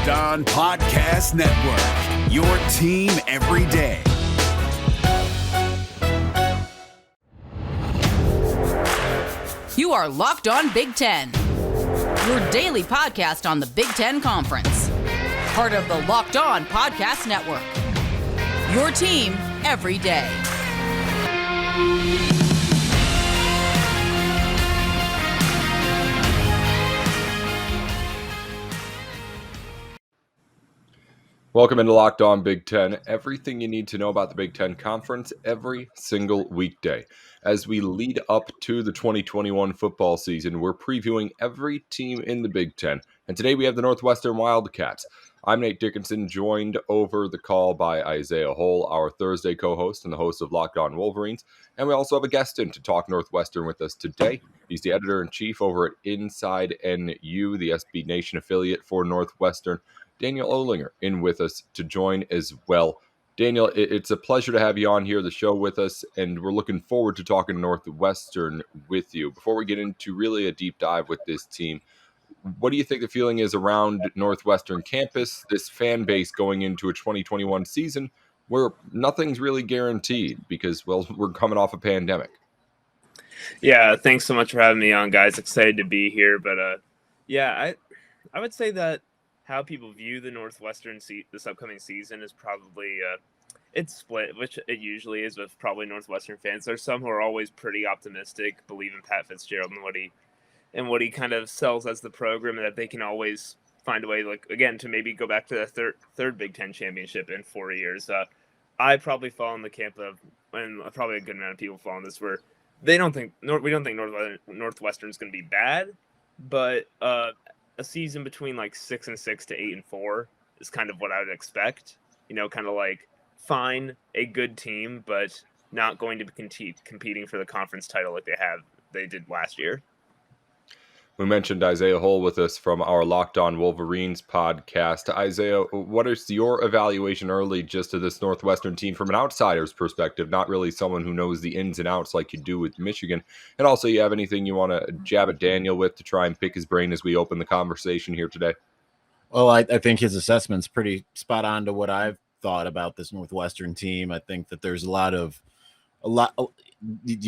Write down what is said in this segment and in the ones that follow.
Locked On Podcast Network, your team every day. You are Locked On Big Ten, your daily podcast on the Big Ten Conference. Part of the Locked On Podcast Network, your team every day. Welcome into Locked On Big Ten. Everything you need to know about the Big Ten Conference every single weekday. As we lead up to the 2021 football season, we're previewing every team in the Big Ten. And today we have the Northwestern Wildcats. I'm Nate Dickinson, joined over the call by Isaiah Hull, our Thursday co-host and the host of Locked On Wolverines. And we also have a guest in to talk Northwestern with us today. He's the editor-in-chief over at Inside NU, the SB Nation affiliate for Northwestern. Daniel Olinger in with us to join as well. Daniel, it's a pleasure to have you on here, the show with us, and we're looking forward to talking Northwestern with you. Before we get into really a deep dive with this team, what do you think the feeling is around Northwestern campus, this fan base going into a 2021 season where nothing's really guaranteed because, well, we're coming off a pandemic? Yeah, thanks so much for having me on, guys. Excited to be here, but I would say that how people view the Northwestern this upcoming season is probably it's split, which it usually is with probably Northwestern fans. There's some who are always pretty optimistic, believe in Pat Fitzgerald and what he kind of sells as the program, and that they can always find a way, like, again, to maybe go back to the third Big Ten championship in 4 years. I probably fall in the camp of, and probably a good amount of people fall in this, where we don't think Northwestern's going to be bad, but a season between like 6-6 to 8-4 is kind of what I would expect. You know, kind of like fine, a good team, but not going to be competing for the conference title like they did last year. We mentioned Isaiah Hull with us from our Locked On Wolverines podcast. Isaiah, what is your evaluation early just of this Northwestern team from an outsider's perspective, not really someone who knows the ins and outs like you do with Michigan? And also, you have anything you want to jab at Daniel with to try and pick his brain as we open the conversation here today? Well, I think his assessment's pretty spot on to what I've thought about this Northwestern team. I think that there's you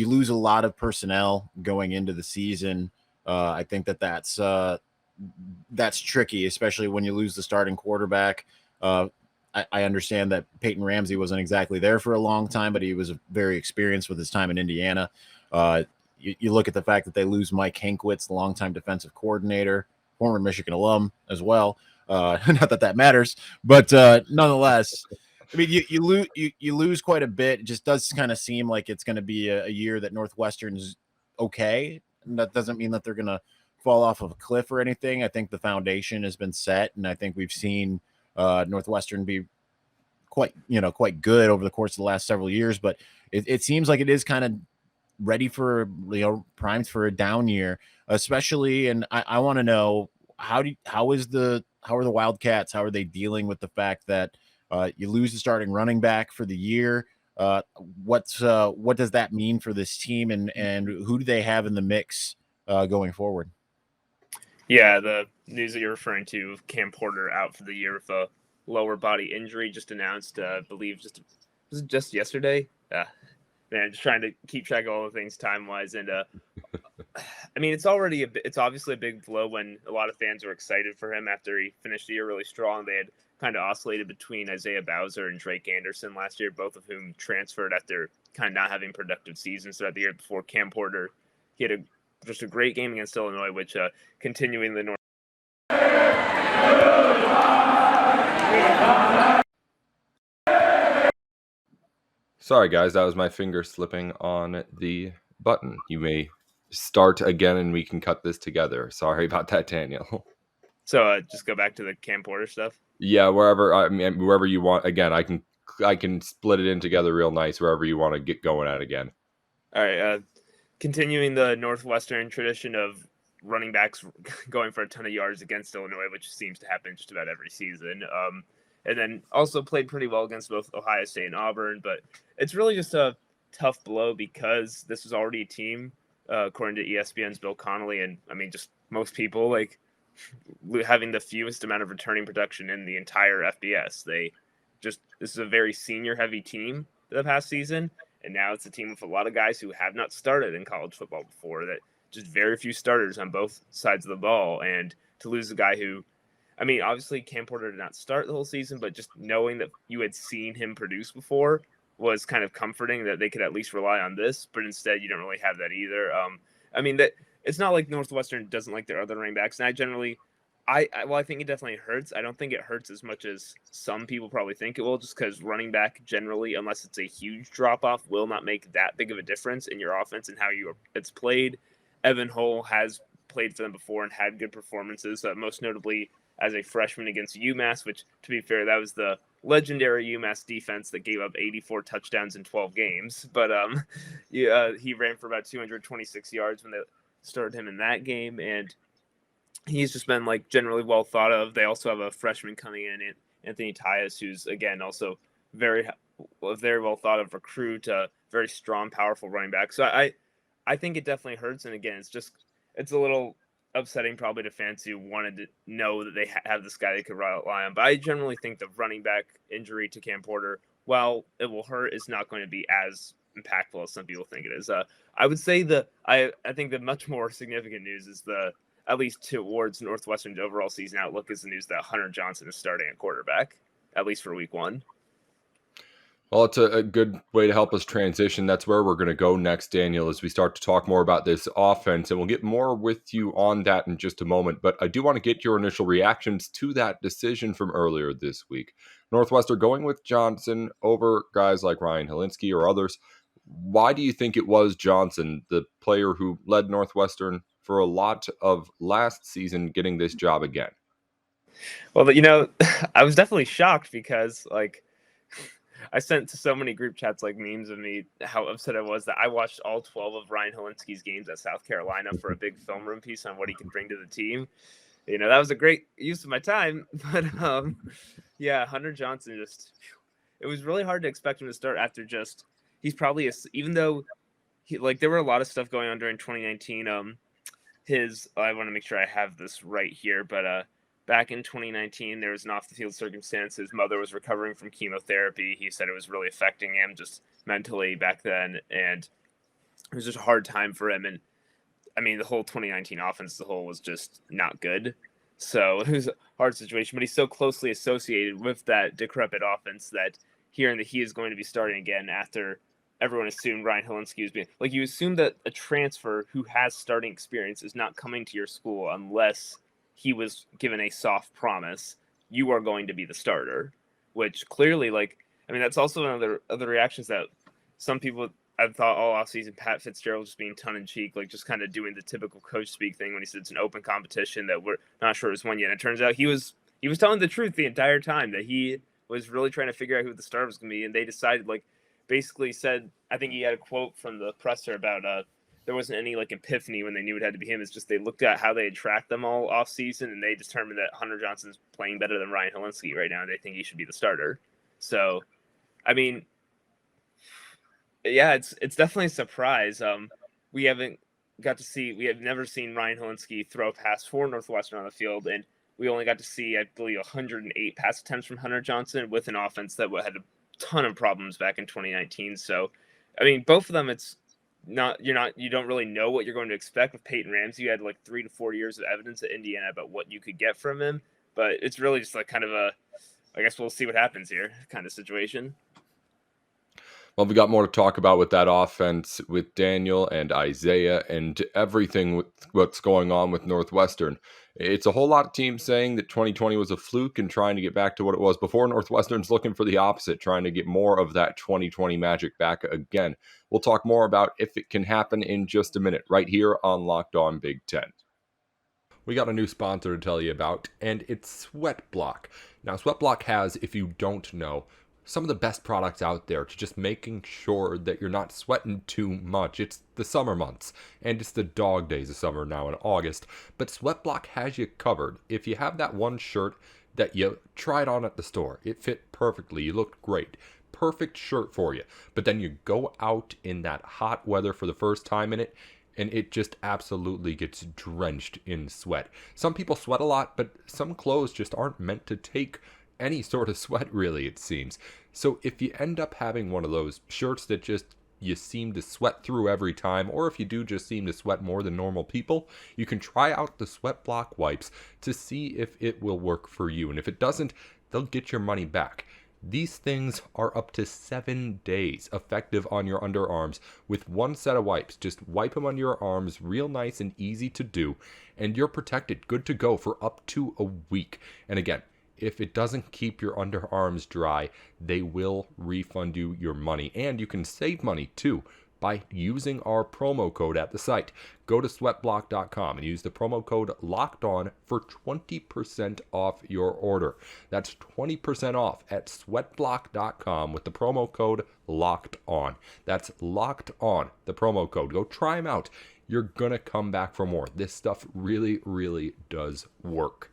lose a lot of personnel going into the season. I think that's tricky, especially when you lose the starting quarterback. I understand that Peyton Ramsay wasn't exactly there for a long time, but he was very experienced with his time in Indiana. You look at the fact that they lose Mike Hankwitz, the longtime defensive coordinator, former Michigan alum as well. Not that matters, but nonetheless, I mean, you lose quite a bit. It just does kind of seem like it's going to be a year that Northwestern's okay. And that doesn't mean that they're going to fall off of a cliff or anything. I think the foundation has been set, and I think we've seen Northwestern be quite good over the course of the last several years. But it seems like it is kind of ready for, primed for a down year, especially. And I want to know how are the Wildcats? How are they dealing with the fact that you lose the starting running back for the year? What does that mean for this team, and who do they have in the mix going forward? Yeah, the news that you're referring to, Cam Porter out for the year with a lower body injury, just announced, I believe, was it just yesterday? Man, just trying to keep track of all the things time-wise, and I mean, it's obviously a big blow when a lot of fans were excited for him after he finished the year really strong. They had kind of oscillated between Isaiah Bowser and Drake Anderson last year, both of whom transferred after kind of not having productive seasons throughout the year before. Cam Porter, he had just a great game against Illinois, which continuing the North. Sorry, guys, that was my finger slipping on the button. You may start again and we can cut this together. Sorry about that, Daniel. So just go back to the Cam Porter stuff. Yeah, wherever you want. Again, I can split it in together real nice wherever you want to get going at again. All right. Continuing the Northwestern tradition of running backs going for a ton of yards against Illinois, which seems to happen just about every season. And then also played pretty well against both Ohio State and Auburn. But it's really just a tough blow because this was already a team, according to ESPN's Bill Connolly, and I mean, just most people, like having the fewest amount of returning production in the entire FBS. This is a very senior heavy team the past season, and now it's a team with a lot of guys who have not started in college football before, that just very few starters on both sides of the ball. And to lose a guy who, I mean, obviously Cam Porter did not start the whole season, but just knowing that you had seen him produce before was kind of comforting, that they could at least rely on this, but instead you don't really have that either. I mean, that it's not like Northwestern doesn't like their other running backs, and I think it definitely hurts. I don't think it hurts as much as some people probably think it will, just because running back generally, unless it's a huge drop-off, will not make that big of a difference in your offense and how it's played. Evan Hull has played for them before and had good performances, most notably as a freshman against UMass, which, to be fair, that was the legendary UMass defense that gave up 84 touchdowns in 12 games. But he ran for about 226 yards when they started him in that game, and he's just been generally well thought of. They also have a freshman coming in, Anthony Tyus, who's again also very well thought of recruit, very strong, powerful running back. So I think it definitely hurts. And again, it's a little upsetting probably to fans who wanted to know that they have this guy they could rely on. But I generally think the running back injury to Cam Porter, while it will hurt, is not going to be as impactful as some people think it is. I would say I think the much more significant news is at least towards Northwestern's overall season outlook, is the news that Hunter Johnson is starting at quarterback, at least for week 1. Well, it's a good way to help us transition. That's where we're going to go next, Daniel, as we start to talk more about this offense. And we'll get more with you on that in just a moment. But I do want to get your initial reactions to that decision from earlier this week. Northwestern going with Johnson over guys like Ryan Helinski or others. Why do you think it was Johnson, the player who led Northwestern for a lot of last season, getting this job again? Well, I was definitely shocked because, I sent to so many group chats memes of me how upset I was that I watched all 12 of Ryan Helinski's games at South Carolina for a big film room piece on what he could bring to the team. That was a great use of my time. But yeah, Hunter Johnson, it was really hard to expect him to start after he's probably even though there were a lot of stuff going on during 2019. I want to make sure I have this right here, but back in 2019, there was an off-the-field circumstance. His mother was recovering from chemotherapy. He said it was really affecting him just mentally back then, and it was just a hard time for him. And I mean, the whole 2019 offense as a whole was just not good. So it was a hard situation, but he's so closely associated with that decrepit offense that hearing that he is going to be starting again after everyone assumed Ryan Helinski was being you assume that a transfer who has starting experience is not coming to your school unless he was given a soft promise, you are going to be the starter, which clearly, that's also one of the reactions that some people have thought all offseason, Pat Fitzgerald just being tongue-in-cheek, just kind of doing the typical coach speak thing when he said it's an open competition that we're not sure it's won yet. And it turns out he was telling the truth the entire time, that he was really trying to figure out who the starter was going to be, and they decided, basically said, I think he had a quote from the presser about there wasn't any epiphany when they knew it had to be him. It's just they looked at how they had tracked them all off season, and they determined that Hunter Johnson's playing better than Ryan Helinski right now, and they think he should be the starter. So, I mean, yeah, it's definitely a surprise. We have never seen Ryan Helinski throw a pass for Northwestern on the field, and we only got to see, I believe, 108 pass attempts from Hunter Johnson with an offense that had a ton of problems back in 2019. So, I mean, both of them, you don't really know what you're going to expect. With Peyton Ramsay, you had 3 to 4 years of evidence at Indiana about what you could get from him, but it's really just kind of I guess we'll see what happens here kind of situation. Well, we got more to talk about with that offense with Daniel and Isaiah and everything with what's going on with Northwestern. It's a whole lot of teams saying that 2020 was a fluke and trying to get back to what it was before. Northwestern's looking for the opposite, trying to get more of that 2020 magic back again. We'll talk more about if it can happen in just a minute, right here on Locked On Big Ten. We got a new sponsor to tell you about, and it's Sweatblock. Now, Sweatblock has, if you don't know, some of the best products out there to just making sure that you're not sweating too much. It's the summer months, and it's the dog days of summer now in August, but Sweatblock has you covered. If you have that one shirt that you tried on at the store, it fit perfectly, you looked great, perfect shirt for you, but then you go out in that hot weather for the first time in it, and it just absolutely gets drenched in sweat. Some people sweat a lot, but some clothes just aren't meant to take any sort of sweat, really, it seems. So if you end up having one of those shirts that just you seem to sweat through every time, or if you do just seem to sweat more than normal people, you can try out the Sweat Block wipes to see if it will work for you. And if it doesn't, they'll get your money back. These things are up to 7 days effective on your underarms with one set of wipes. Just wipe them on your arms, real nice and easy to do, and you're protected, good to go for up to a week. And again, if it doesn't keep your underarms dry, they will refund you your money. And you can save money too by using our promo code at the site. Go to sweatblock.com and use the promo code LOCKEDON for 20% off your order. That's 20% off at sweatblock.com with the promo code LOCKEDON. That's locked on, the promo code. Go try them out. You're going to come back for more. This stuff really, really does work.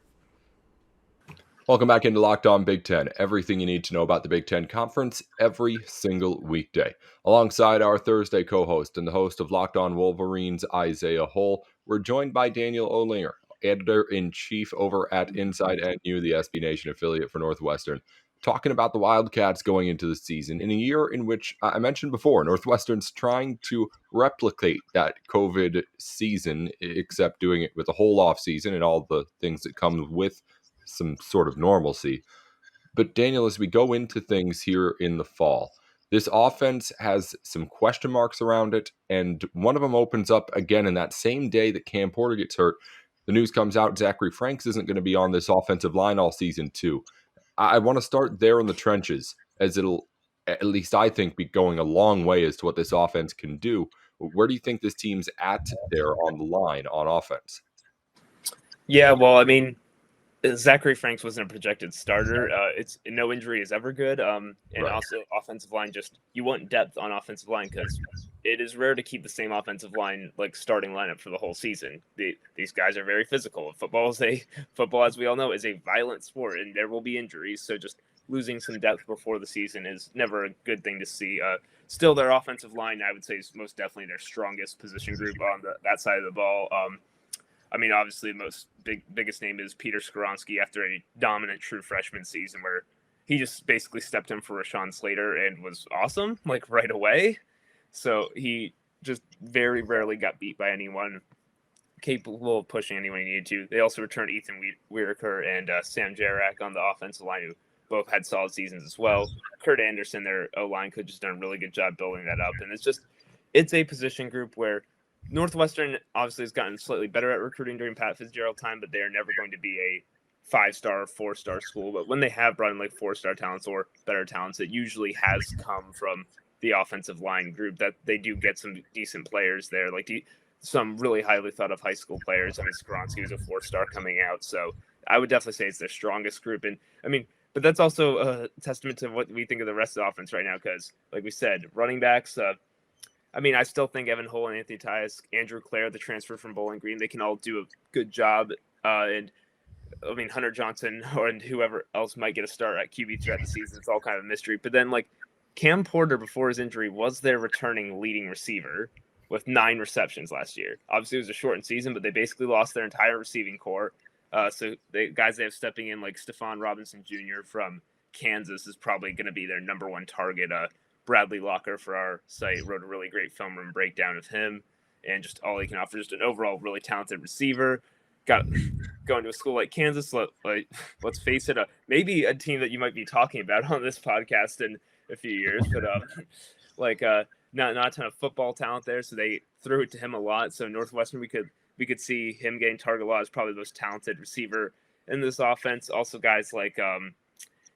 Welcome back into Locked On Big Ten. Everything you need to know about the Big Ten Conference every single weekday. Alongside our Thursday co-host and the host of Locked On Wolverines, Isaiah Hull, we're joined by Daniel Olinger, editor-in-chief over at Inside NU, the SB Nation affiliate for Northwestern, talking about the Wildcats going into the season in a year in which, I mentioned before, Northwestern's trying to replicate that COVID season, except doing it with a whole off season and all the things that come with some sort of normalcy. But Daniel, as we go into things here in the fall, this offense has some question marks around it, and one of them opens up again in that same day that Cam Porter gets hurt. The news comes out Zachary Franks isn't going to be on this offensive line all season too. I want to start there in the trenches, as it'll, at least I think, be going a long way as to what this offense can do. Where do you think this team's at there on the line on offense? Yeah, well, I mean, Zachary Franks wasn't a projected starter. It's no injury is ever good. And Right. Also offensive line, just you want depth on offensive line because it is rare to keep the same offensive line like starting lineup for the whole season. These guys are very physical. Football, as we all know, is a violent sport, and there will be injuries. So just losing some depth before the season is never a good thing to see. Still, their offensive line, I would say, is most definitely their strongest position group on that side of the ball. I mean, obviously, the biggest name is Peter Swaronski after a dominant true freshman season where he just basically stepped in for Rashawn Slater and was awesome, like right away. So he just very rarely got beat by anyone, capable of pushing anyone he needed to. They also returned Ethan Whitaker and Sam Jarak on the offensive line, who both had solid seasons as well. Kurt Anderson, their O-line coach, has done a really good job building that up. And it's a position group where Northwestern obviously has gotten slightly better at recruiting during Pat Fitzgerald's time, but they are never going to be a 5-star or 4-star school. But when they have brought in like 4-star talents or better talents, it usually has come from the offensive line group. That they do get some decent players there, like some really highly thought of high school players. I mean, Swaronski was a 4-star coming out, so I would definitely say it's their strongest group. And I mean, but that's also a testament to what we think of the rest of the offense right now, because like we said, running backs. I mean, I still think Evan Hull and Anthony Tyus, Andrew Clare, the transfer from Bowling Green, they can all do a good job. And I mean, Hunter Johnson and whoever else might get a start at QB throughout the season. It's all kind of a mystery. But then, like, Cam Porter, before his injury, was their returning leading receiver with 9 receptions last year. Obviously, it was a shortened season, but they basically lost their entire receiving core. So guys they have stepping in, like Stephon Robinson Jr. from Kansas, is probably going to be their number one target. Bradley Locker for our site wrote a really great film room breakdown of him and just all he can offer. Just an overall really talented receiver. Got going to a school like Kansas. Let's face it, maybe a team that you might be talking about on this podcast in a few years. But not a ton of football talent there, so they threw it to him a lot. So Northwestern, we could see him getting target a lot as probably the most talented receiver in this offense. Also, guys like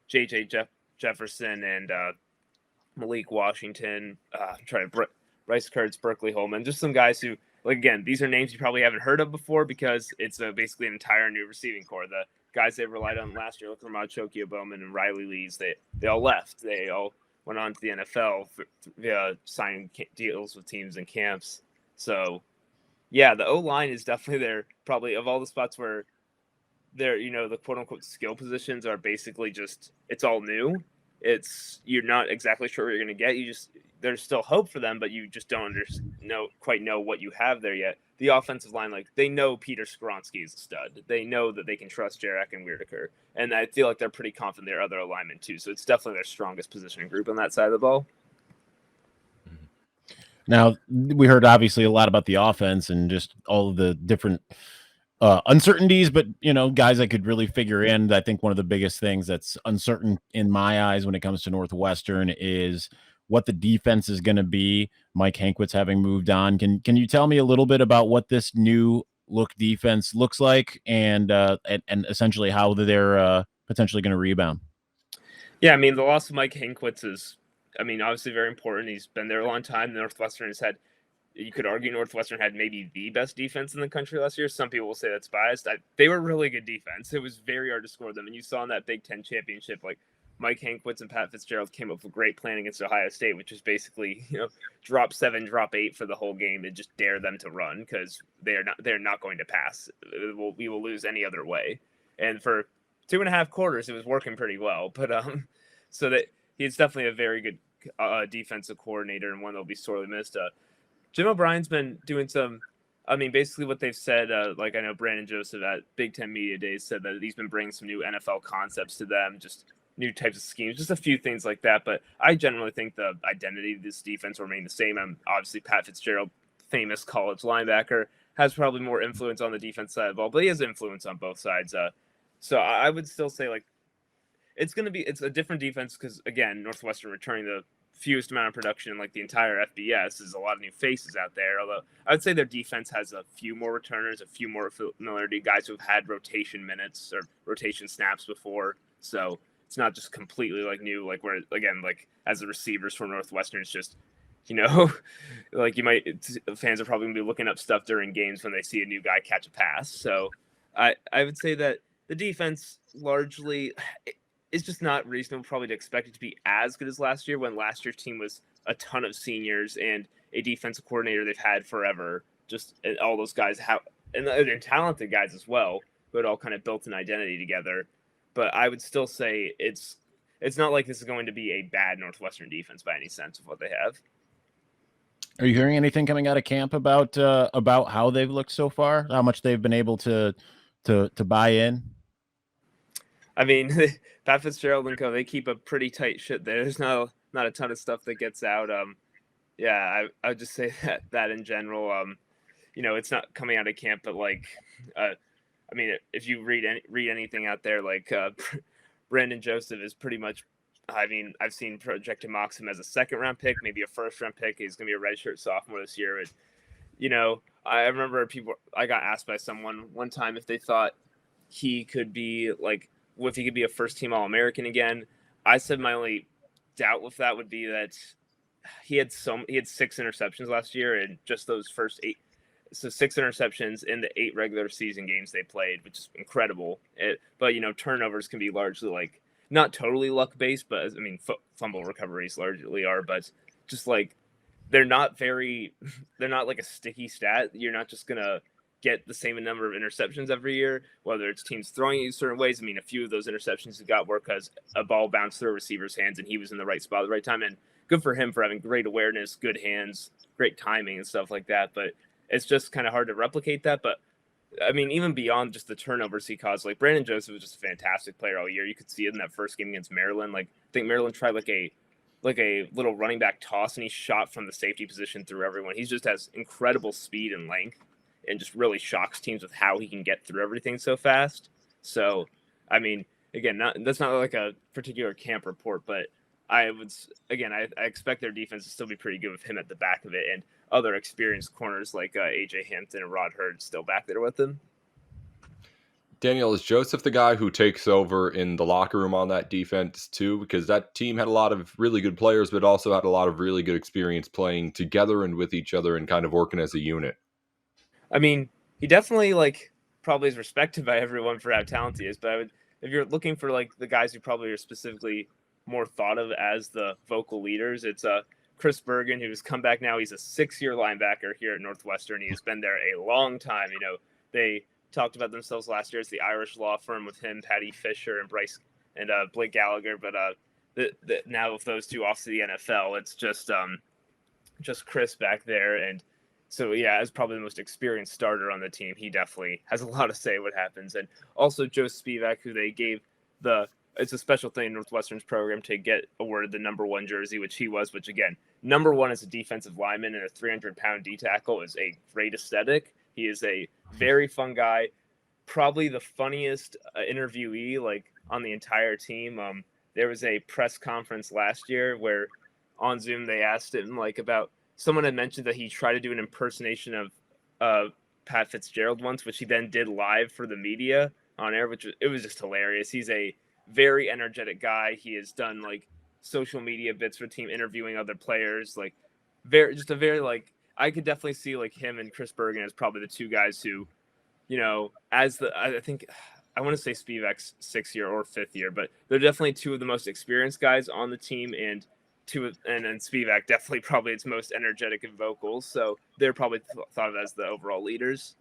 J.J. Jefferson and Malik Washington, Bryce Kurtz, Berkeley Holman, just some guys who, like, again, these are names you probably haven't heard of before because it's basically an entire new receiving core. The guys they relied on last year, like Ramad Chokio Bowman and Riley Lees, they all left. They all went on to the NFL, signing deals with teams and camps. So, yeah, the O-line is definitely there. Probably of all the spots where they're, the quote-unquote skill positions are basically just, it's all new. You're not exactly sure what you're going to get. there's still hope for them, but you just don't quite know what you have there yet. The offensive line, like, they know Peter Swaronski is a stud. They know that they can trust Jarek and Weirdaker, and I feel like they're pretty confident their other alignment too. So it's definitely their strongest positioning group on that side of the ball. Now, we heard obviously a lot about the offense and just all of the different uncertainties, but, guys I could really figure in. I think one of the biggest things that's uncertain in my eyes when it comes to Northwestern is what the defense is going to be. Mike Hankwitz having moved on. Can you tell me a little bit about what this new look defense looks like and essentially how they're potentially going to rebound? Yeah, I mean, the loss of Mike Hankwitz is, obviously very important. He's been there a long time. Northwestern has had, you could argue Northwestern had maybe the best defense in the country last year. Some people will say that's biased. They were really good defense. It was very hard to score them. And you saw in that Big Ten championship, like, Mike Hankwitz and Pat Fitzgerald came up with a great plan against Ohio State, which is basically, drop 7, drop 8 for the whole game and just dare them to run because they're not going to pass. We will lose any other way. And for 2.5 quarters, it was working pretty well. But so that he's definitely a very good defensive coordinator and one that'll be sorely missed. Jim O'Brien's been doing some. Basically what they've said, like I know Brandon Joseph at Big Ten Media Days said that he's been bringing some new NFL concepts to them, just new types of schemes, just a few things like that. But I generally think the identity of this defense will remain the same. Obviously, Pat Fitzgerald, famous college linebacker, has probably more influence on the defense side of the ball, but he has influence on both sides. So I would still say, like, it's a different defense because, again, Northwestern returning the fewest amount of production in, like, the entire FBS is a lot of new faces out there. Although I would say their defense has a few more returners, a few more familiarity, guys who've had rotation minutes or rotation snaps before. So it's not just completely like new, like where, again, like as the receivers for Northwestern, it's just, like fans are probably gonna be looking up stuff during games when they see a new guy catch a pass. So I would say that the defense largely is just not reasonable probably to expect it to be as good as last year, when last year's team was a ton of seniors and a defensive coordinator they've had forever. Just all those guys and they're talented guys as well, who had all kind of built an identity together. But I would still say it's not like this is going to be a bad Northwestern defense by any sense of what they have. Are you hearing anything coming out of camp about how they've looked so far? How much they've been able to buy in? Pat Fitzgerald and co, they keep a pretty tight ship there. There's not a ton of stuff that gets out. I would just say that in general, it's not coming out of camp, but like, if you read anything out there, like Brandon Joseph is pretty much, I've seen projected mocks him as a 2nd-round pick, maybe a 1st-round pick. He's going to be a redshirt sophomore this year. And, I remember I got asked by someone one time if they thought he could be if he could be a first-team All-American again. I said my only doubt with that would be that he had 6 interceptions last year in just those first 8. So 6 interceptions in the 8 regular season games they played, which is incredible. But turnovers can be largely like not totally luck based, but fumble recoveries largely are. But just like they're not like a sticky stat. You're not just gonna get the same number of interceptions every year, whether it's teams throwing you certain ways. A few of those interceptions got work because a ball bounced through a receiver's hands and he was in the right spot at the right time. And good for him for having great awareness, good hands, great timing, and stuff like that. But it's just kind of hard to replicate that. But even beyond just the turnovers he caused, like Brandon Joseph was just a fantastic player all year. You could see it in that first game against Maryland. Like I think Maryland tried like a little running back toss and he shot from the safety position through everyone. He just has incredible speed and length and just really shocks teams with how he can get through everything so fast. So, again, that's not like a particular camp report, but I expect their defense to still be pretty good with him at the back of it and other experienced corners like AJ Hampton and Rod Hurd still back there with them. Daniel, is Joseph the guy who takes over in the locker room on that defense too? Because that team had a lot of really good players, but also had a lot of really good experience playing together and with each other and kind of working as a unit. He definitely probably is respected by everyone for how talented he is. But if you're looking for the guys who probably are specifically more thought of as the vocal leaders, it's Chris Bergen, who's come back now. He's a 6-year linebacker here at Northwestern. He's been there a long time. They talked about themselves last year as the Irish law firm with him, Patty Fisher, and Blake Gallagher. But now with those two off to the NFL, it's just just Chris back there. And so, yeah, as probably the most experienced starter on the team, he definitely has a lot to say what happens. And also Joe Spivak, who they gave it's a special thing in Northwestern's program to get awarded the number 1 jersey, which he was, which again, number 1 as a defensive lineman and a 300-pound D tackle is a great aesthetic. He is a very fun guy, probably the funniest interviewee like on the entire team. There was a press conference last year where on Zoom they asked him like about someone had mentioned that he tried to do an impersonation of Pat Fitzgerald once, which he then did live for the media on air, it was just hilarious. He's a very energetic guy. He has done like social media bits for the team, interviewing other players, like very like I could definitely see like him and Chris Bergen as probably the two guys who, I think I want to say Spivak's 6th year or 5th year, but they're definitely two of the most experienced guys on the team, and Spivak definitely probably its most energetic and vocal. So they're probably thought of as the overall leaders.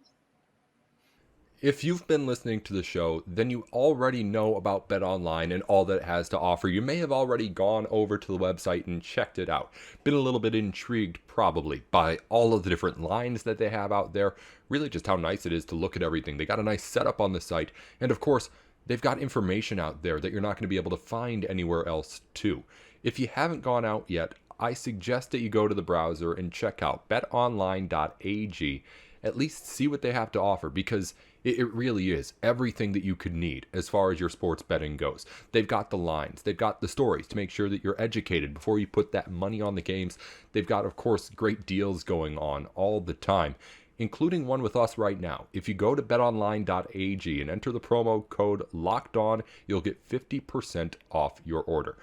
If you've been listening to the show, then you already know about BetOnline and all that it has to offer. You may have already gone over to the website and checked it out. Been a little bit intrigued, probably, by all of the different lines that they have out there. Really just how nice it is to look at everything. They got a nice setup on the site. And of course, they've got information out there that you're not going to be able to find anywhere else too. If you haven't gone out yet, I suggest that you go to the browser and check out betonline.ag. At least see what they have to offer, because it really is everything that you could need as far as your sports betting goes. They've got the lines. They've got the stories to make sure that you're educated before you put that money on the games. They've got, of course, great deals going on all the time, including one with us right now. If you go to betonline.ag and enter the promo code LOCKEDON, you'll get 50% off your order.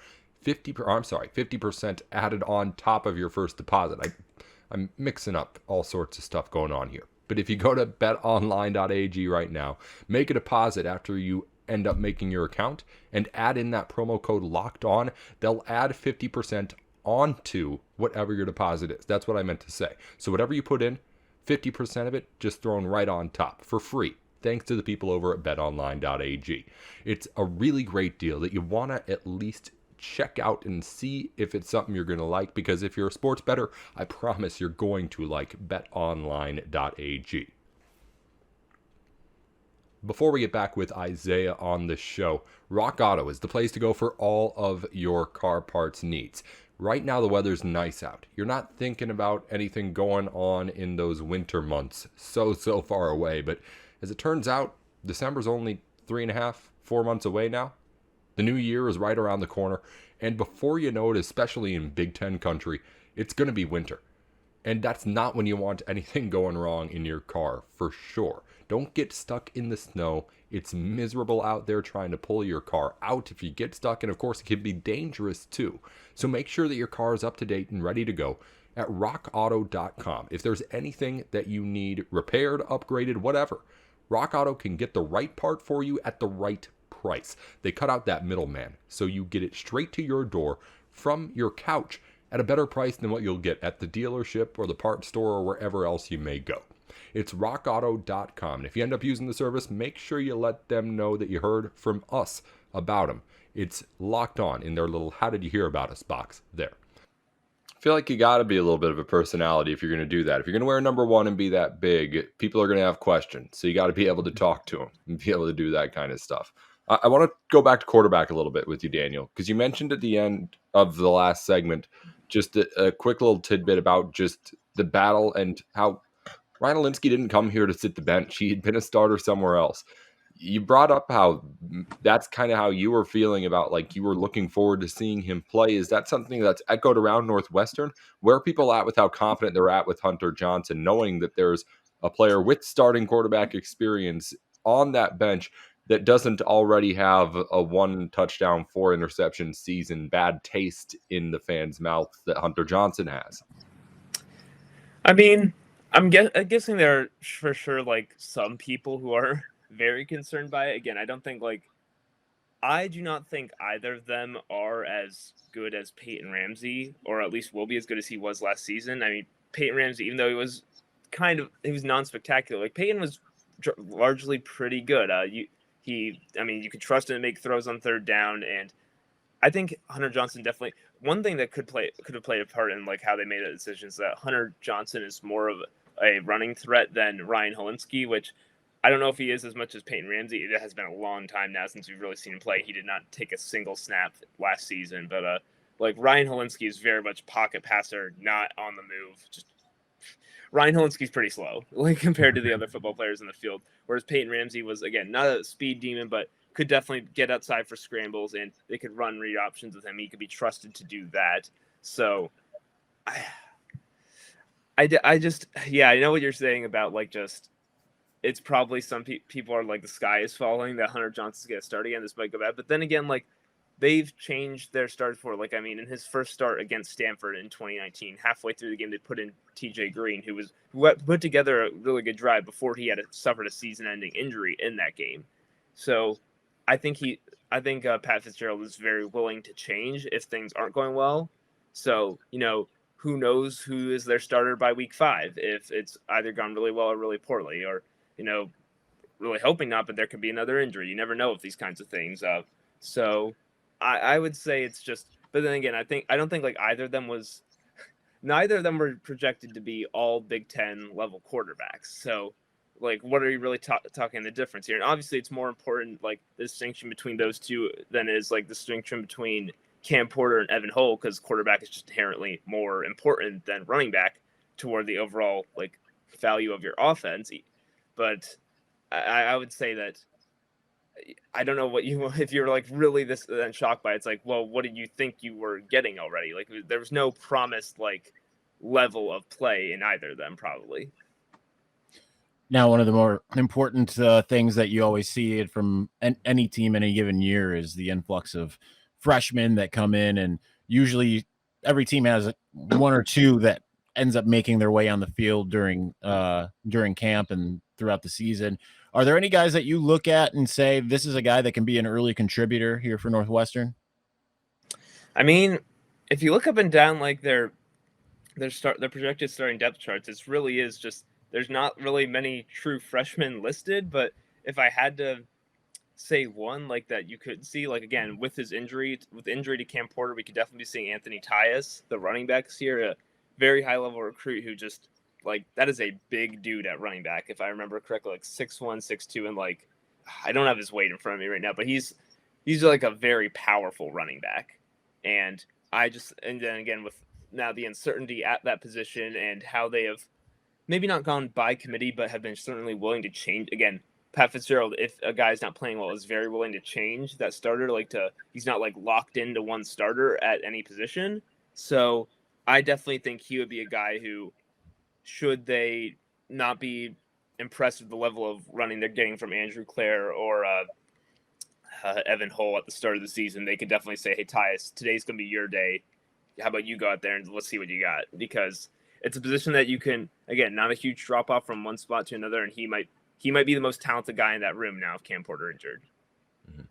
50% added on top of your first deposit. I'm mixing up all sorts of stuff going on here. But if you go to betonline.ag right now, make a deposit after you end up making your account and add in that promo code locked on, they'll add 50% onto whatever your deposit is. That's what I meant to say. So whatever you put in, 50% of it just thrown right on top for free, thanks to the people over at betonline.ag. It's a really great deal that you want to at least check out and see if it's something you're going to like, because if you're a sports bettor, I promise you're going to like betonline.ag. Before we get back with Isaiah on the show, Rock Auto is the place to go for all of your car parts needs. Right now the weather's nice out. You're not thinking about anything going on in those winter months so far away, but as it turns out, December's only 3.5-4 months away now. The new year is right around the corner, and before you know it, especially in Big Ten country, it's going to be winter. And that's not when you want anything going wrong in your car, for sure. Don't get stuck in the snow. It's miserable out there trying to pull your car out if you get stuck, and of course it can be dangerous too. So make sure that your car is up to date and ready to go at rockauto.com. If there's anything that you need repaired, upgraded, whatever, Rock Auto can get the right part for you at the right price. They cut out that middleman, so you get it straight to your door from your couch at a better price than what you'll get at the dealership or the parts store or wherever else you may go. It's rockauto.com, and if you end up using the service, make sure you let them know that you heard from us about them. It's locked on in their little "How did you hear about us" box there. I feel like you got to be a little bit of a personality if you're going to do that. If you're going to wear number 1 and be that big, people are going to have questions, so you got to be able to talk to them and be able to do that kind of stuff. I want to go back to quarterback a little bit with you, Daniel, because you mentioned at the end of the last segment just a quick little tidbit about just the battle and how Ryan Olinsky didn't come here to sit the bench. He had been a starter somewhere else. You brought up how that's kind of how you were feeling about, like, you were looking forward to seeing him play. Is that something that's echoed around Northwestern? Where are people at with how confident they're at with Hunter Johnson, knowing that there's a player with starting quarterback experience on that bench that doesn't already have a 1 touchdown, 4 interception season bad taste in the fans' mouth that Hunter Johnson has? I mean, I'm guessing there are for sure like some people who are very concerned by it. Again, I do not think either of them are as good as Peyton Ramsay, or at least will be as good as he was last season. I mean, Peyton Ramsay, even though he was non-spectacular, like Peyton was largely pretty good. You could trust him to make throws on 3rd down, and I think Hunter Johnson definitely. one thing that could have played a part in like how they made that decision is that Hunter Johnson is more of a running threat than Ryan Helinski, which I don't know if he is as much as Peyton Ramsay. It has been a long time now since we've really seen him play. He did not take a single snap last season, but like Ryan Helinski is very much pocket passer, not on the move. Just Ryan Helinski's pretty slow, like compared to the other football players in the field. Whereas Peyton Ramsay was, again, not a speed demon, but could definitely get outside for scrambles, and they could run read options with him. He could be trusted to do that. So, I just, yeah, I know what you're saying about like just, it's probably some people are like the sky is falling that Hunter Johnson's going to start again. This might go bad, but then again, like they've changed their start for, like, I mean, in his first start against Stanford in 2019, halfway through the game, they put in TJ Green, who put together a really good drive before he had suffered a season-ending injury in that game. So I think Pat Fitzgerald is very willing to change if things aren't going well. So, you know, who knows who is their starter by week 5 if it's either gone really well or really poorly, or, you know, really hoping not, but there could be another injury. You never know with these kinds of things. So I would say it's just, but then again, I don't think like neither of them were projected to be all Big Ten level quarterbacks. So like, what are you really talking the difference here? And obviously it's more important, like the distinction between those two than is like the distinction between Cam Porter and Evan Hull, because quarterback is just inherently more important than running back toward the overall like value of your offense. But I would say that I don't know if you're like really this then shocked by it. It's like, well, what did you think you were getting already? Like there was no promised like level of play in either of them probably. Now, one of the more important things that you always see it from any team any given year is the influx of freshmen that come in, and usually every team has one or two that ends up making their way on the field during camp and throughout the season. Are there any guys that you look at and say, this is a guy that can be an early contributor here for Northwestern? I mean, if you look up and down like their projected starting depth charts, it really is just, there's not really many true freshmen listed, but if I had to say one like that you could see, like again, with injury to Cam Porter, we could definitely be seeing Anthony Tyus, the running backs here, a very high level recruit who just, like, that is a big dude at running back, if I remember correctly, like 6'1", 6'2", and like, I don't have his weight in front of me right now, but he's like a very powerful running back. And then again, with now the uncertainty at that position and how they have maybe not gone by committee, but have been certainly willing to change. Again, Pat Fitzgerald, if a guy's not playing well, is very willing to change that starter. He's not like locked into one starter at any position. So I definitely think he would be a guy who, should they not be impressed with the level of running they're getting from Andrew Clare or Evan Hull at the start of the season, they could definitely say, hey, Tyus, today's going to be your day. How about you go out there and let's see what you got? Because it's a position that you can, again, not a huge drop off from one spot to another, and he might be the most talented guy in that room now if Cam Porter injured. Mm-hmm.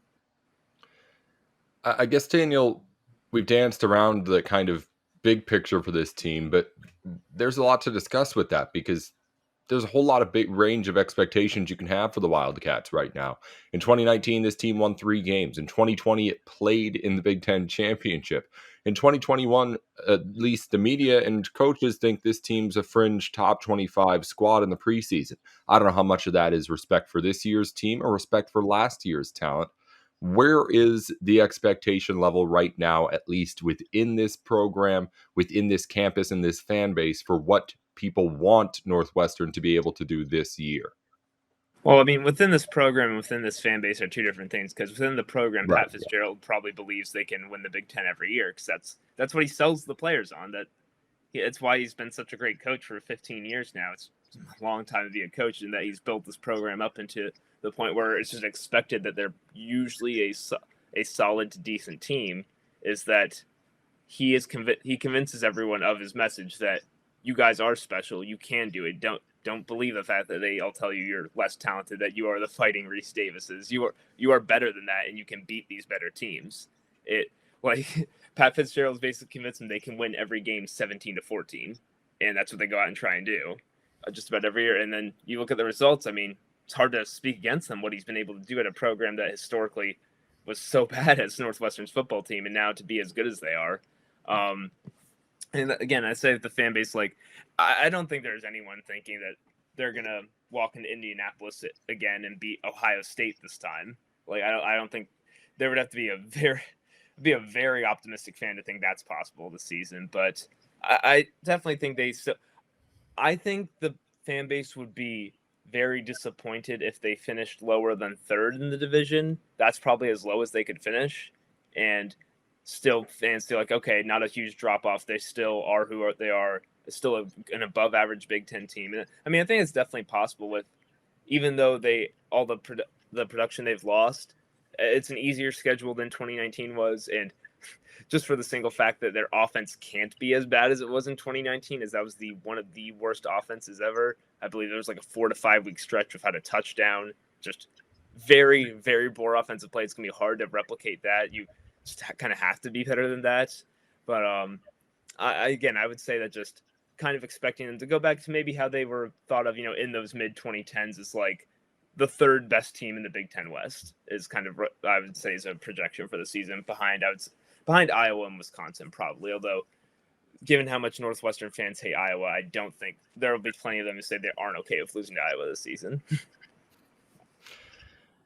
I guess, Daniel, we've danced around the kind of big picture for this team, but there's a lot to discuss with that because there's a whole lot of big range of expectations you can have for the Wildcats right now. In 2019, this team won 3 games. In 2020, it played in the Big Ten championship. In 2021, at least the media and coaches think this team's a fringe top 25 squad in the preseason. I don't know how much of that is respect for this year's team or respect for last year's talent. Where is the expectation level right now, at least within this program, within this campus and this fan base, for what people want Northwestern to be able to do this year? Well, I mean, within this program and within this fan base are two different things, because within the program, Right. Pat Fitzgerald probably believes they can win the Big Ten every year, because that's what he sells the players on. It's why he's been such a great coach for 15 years now. It's a long time to be a coach, and that he's built this program up into the point where it's just expected that they're usually a solid to decent team. Is that he convinces everyone of his message that you guys are special, you can do it. Don't believe the fact that they all tell you you're less talented, that you are the fighting Reese Davises. You are better than that, and you can beat these better teams. Pat Fitzgerald's basically convinced them they can win every game 17-14, and that's what they go out and try and do just about every year. And then you look at the results. I mean, it's hard to speak against them, what he's been able to do at a program that historically was so bad as Northwestern's football team, and now to be as good as they are. And again, I say the fan base, like, I don't think there's anyone thinking that they're going to walk into Indianapolis again and beat Ohio State this time. Like, I don't think there would have to be a very optimistic fan to think that's possible this season. But I definitely think I think the fan base would be very disappointed if they finished lower than third in the division. That's probably as low as they could finish. And still fans feel like, okay, not a huge drop off. They still are who they are. Still an above average Big Ten team. And I mean, I think it's definitely possible with, even though all the production they've lost, it's an easier schedule than 2019 was. And just for the single fact that their offense can't be as bad as it was in 2019, as that was one of the worst offenses ever. I believe there was like a 4 to 5 week stretch without a touchdown. Just very, very poor offensive play. It's going to be hard to replicate that. You just kind of have to be better than that. But I would say that just kind of expecting them to go back to maybe how they were thought of, in those mid 2010s is like the third best team in the Big Ten West is kind of, I would say, is a projection for the season behind Iowa and Wisconsin probably. Although, given how much Northwestern fans hate Iowa, I don't think there will be plenty of them who say they aren't okay with losing to Iowa this season.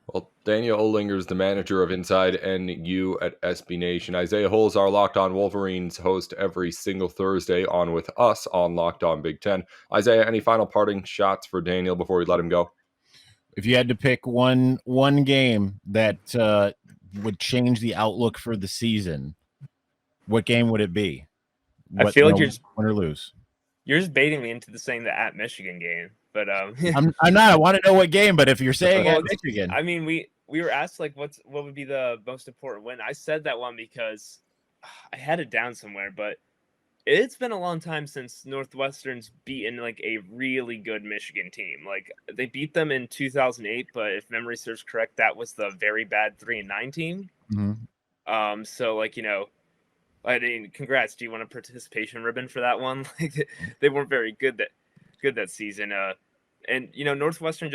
Well, Daniel Olinger is the manager of Inside NU at SB Nation. Isaiah Hull is our Locked On Wolverines host every single Thursday on with us on Locked On Big Ten. Isaiah, any final parting shots for Daniel before we let him go? If you had to pick one game that would change the outlook for the season, what game would it be? I feel like you're win or lose. You're just baiting me into saying the at Michigan game, but I'm not. I want to know what game. But if you're saying at Michigan, I mean, we were asked like what would be the most important win. I said that one because I had it down somewhere, but it's been a long time since Northwestern's beaten like a really good Michigan team. Like they beat them in 2008, but if memory serves correct, that was the very bad 3-9 team. Mm-hmm. So like I mean, congrats. Do you want a participation ribbon for that one? Like they weren't very good that season. And Northwestern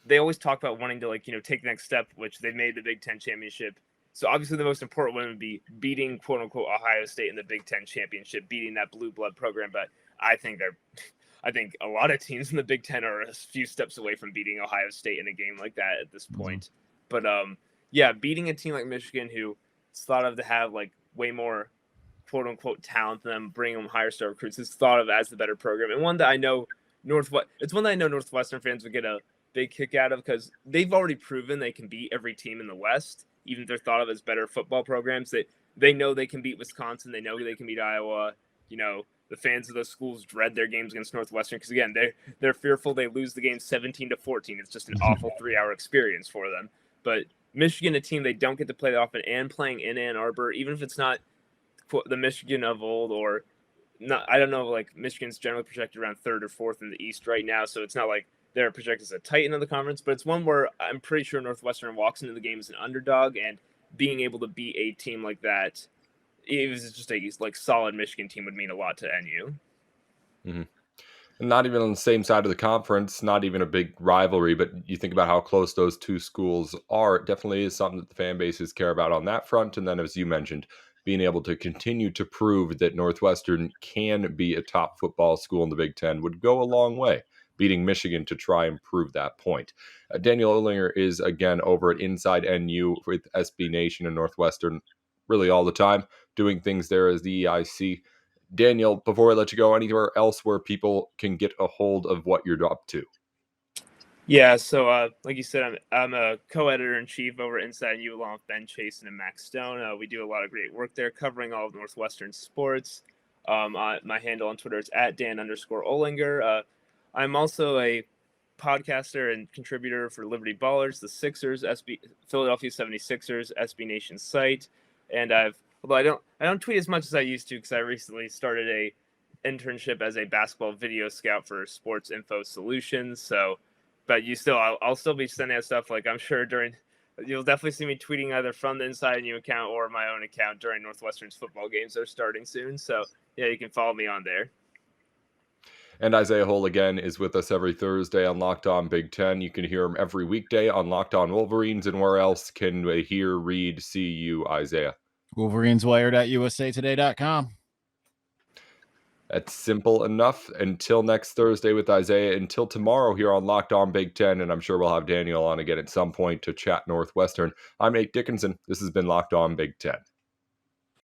they always talk about wanting to take the next step, which they made the Big Ten championship. So obviously the most important one would be beating quote unquote Ohio State in the Big Ten championship, beating that blue blood program. But I think a lot of teams in the Big Ten are a few steps away from beating Ohio State in a game like that at this point. Mm-hmm. But beating a team like Michigan, who is thought of to have like way more quote unquote talent than them, bring them higher star recruits, is thought of as the better program, and one that I know Northwestern fans would get a big kick out of because they've already proven they can beat every team in the West, even if they're thought of as better football programs. That they know they can beat Wisconsin, they know they can beat Iowa. The fans of those schools dread their games against Northwestern because again they're fearful they lose the game 17-14. It's just an awful 3-hour experience for them. But Michigan, a team they don't get to play often, and playing in Ann Arbor, even if it's not the Michigan of old or not, I don't know, like Michigan's generally projected around 3rd or 4th in the East right now, so it's not like they're projected as a titan of the conference, but it's one where I'm pretty sure Northwestern walks into the game as an underdog, and being able to beat a team like that, it was just a solid Michigan team, would mean a lot to NU. Mm-hmm. And not even on the same side of the conference, not even a big rivalry, but you think about how close those two schools are, it definitely is something that the fan bases care about on that front. And then, as you mentioned, being able to continue to prove that Northwestern can be a top football school in the Big Ten would go a long way, beating Michigan to try and prove that point. Daniel Olinger is, again, over at Inside NU with SB Nation and Northwestern really all the time, doing things there as the EIC. Daniel, before I let you go, anywhere else where people can get a hold of what you're up to? Yeah, so like you said, I'm a co-editor-in-chief over Inside NU along with Ben Chasen and Max Stone. We do a lot of great work there covering all of Northwestern sports. My handle on Twitter is @Dan_Olinger. I'm also a podcaster and contributor for Liberty Ballers, the Sixers, Philadelphia 76ers, SB Nation site. And although I don't tweet as much as I used to because I recently started a internship as a basketball video scout for Sports Info Solutions. So, but I'll still be sending out stuff. Like I'm sure you'll definitely see me tweeting either from the Inside NU account or my own account during Northwestern's football games that are starting soon. So yeah, you can follow me on there. And Isaiah Hull, again, is with us every Thursday on Locked On Big Ten. You can hear him every weekday on Locked On Wolverines. And where else can we hear, read, see you, Isaiah? Wolverines wired at usatoday.com. That's simple enough. Until next Thursday with Isaiah, until tomorrow here on Locked On Big Ten, and I'm sure we'll have Daniel on again at some point to chat Northwestern. I'm Nate Dickinson. This has been Locked On Big Ten.